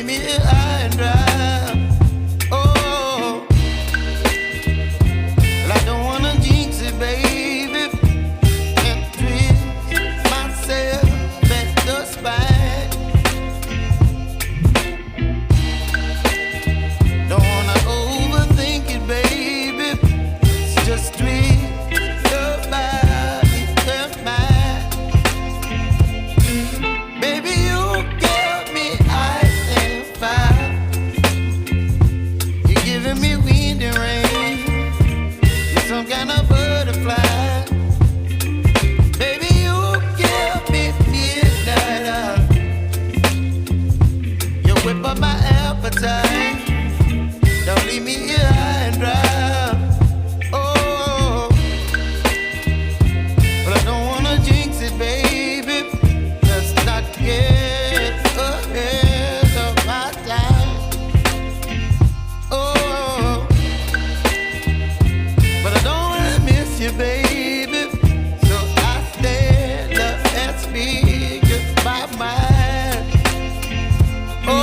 leave me high and dry. Oh, well, I don't wanna jinx it, baby, and twist myself at the spine. Don't wanna overthink it, baby. It's just twist your body and mine. Baby, you give me ice and fire. You're giving me wind and rain. You're some kind of butterfly. Baby, you give me midnight. You whip up my appetite. Don't leave me here high and dry. Oh, but I don't wanna jinx it, baby. Let's not get ahead of my time. Oh, but I don't wanna miss you, baby. So I stand up and speak my mind. Oh.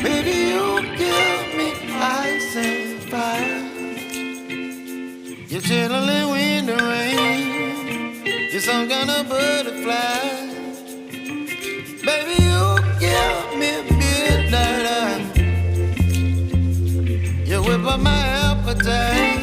Baby, you give me ice and fire. You're chilling wind and rain. You're some kind of butterfly. Baby, you give me midnight. You whip up my appetite.